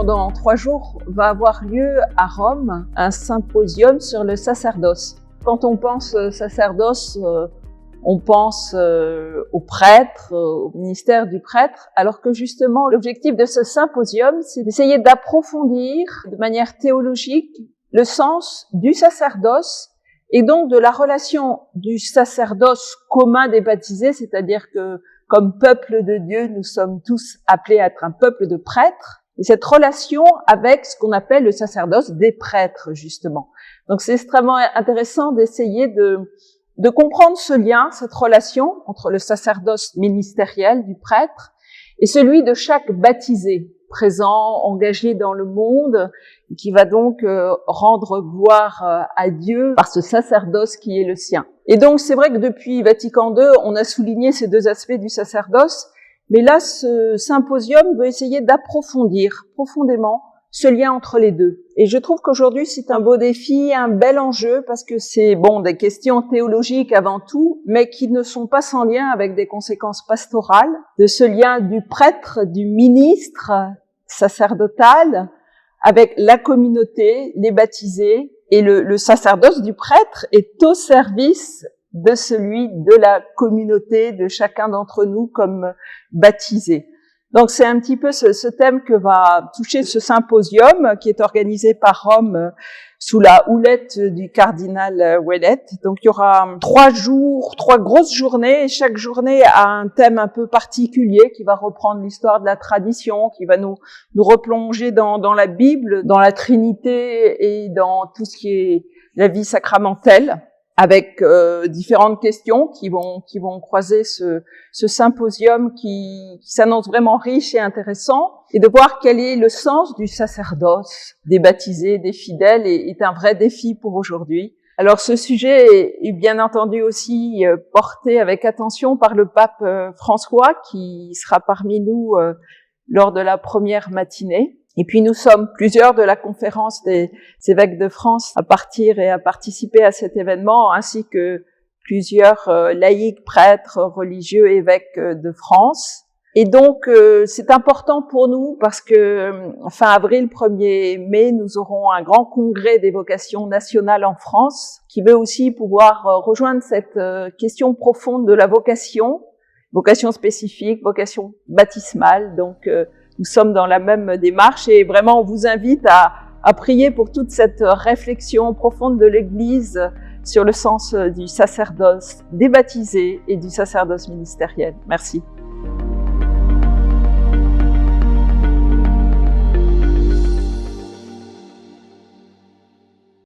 pendant 3 jours, va avoir lieu à Rome un symposium sur le sacerdoce. Quand on pense sacerdoce, on pense au prêtre, au ministère du prêtre, alors que justement l'objectif de ce symposium, c'est d'essayer d'approfondir de manière théologique le sens du sacerdoce et donc de la relation du sacerdoce commun des baptisés, c'est-à-dire que comme peuple de Dieu, nous sommes tous appelés à être un peuple de prêtres, et cette relation avec ce qu'on appelle le sacerdoce des prêtres, justement. Donc c'est extrêmement intéressant d'essayer de comprendre ce lien, cette relation entre le sacerdoce ministériel du prêtre et celui de chaque baptisé, présent, engagé dans le monde, qui va donc rendre gloire à Dieu par ce sacerdoce qui est le sien. Et donc c'est vrai que depuis Vatican II, on a souligné ces deux aspects du sacerdoce, mais là ce symposium veut essayer d'approfondir profondément ce lien entre les deux. Et je trouve qu'aujourd'hui c'est un beau défi, un bel enjeu, parce que c'est des questions théologiques avant tout, mais qui ne sont pas sans lien avec des conséquences pastorales, de ce lien du prêtre, du ministre sacerdotal, avec la communauté, les baptisés, et le sacerdoce du prêtre est au service de celui de la communauté, de chacun d'entre nous comme baptisés. Donc c'est un petit peu ce thème que va toucher ce symposium qui est organisé par Rome sous la houlette du cardinal Ouellet. Donc il y aura 3 jours, 3 grosses journées, et chaque journée a un thème un peu particulier qui va reprendre l'histoire de la tradition, qui va nous replonger dans la Bible, dans la Trinité et dans tout ce qui est la vie sacramentelle, avec différentes questions qui vont croiser ce symposium qui s'annonce vraiment riche et intéressant, et de voir quel est le sens du sacerdoce des baptisés, des fidèles, est un vrai défi pour aujourd'hui. Alors ce sujet est bien entendu aussi porté avec attention par le pape François, qui sera parmi nous lors de la première matinée. Et puis nous sommes plusieurs de la conférence des évêques de France à partir et à participer à cet événement, ainsi que plusieurs laïcs, prêtres, religieux, évêques de France. Et donc c'est important pour nous parce que fin avril, 1er mai, nous aurons un grand congrès des vocations nationales en France qui veut aussi pouvoir rejoindre cette question profonde de la vocation spécifique, vocation baptismale. Donc nous sommes dans la même démarche et vraiment on vous invite à prier pour toute cette réflexion profonde de l'Église sur le sens du sacerdoce des baptisés et du sacerdoce ministériel. Merci.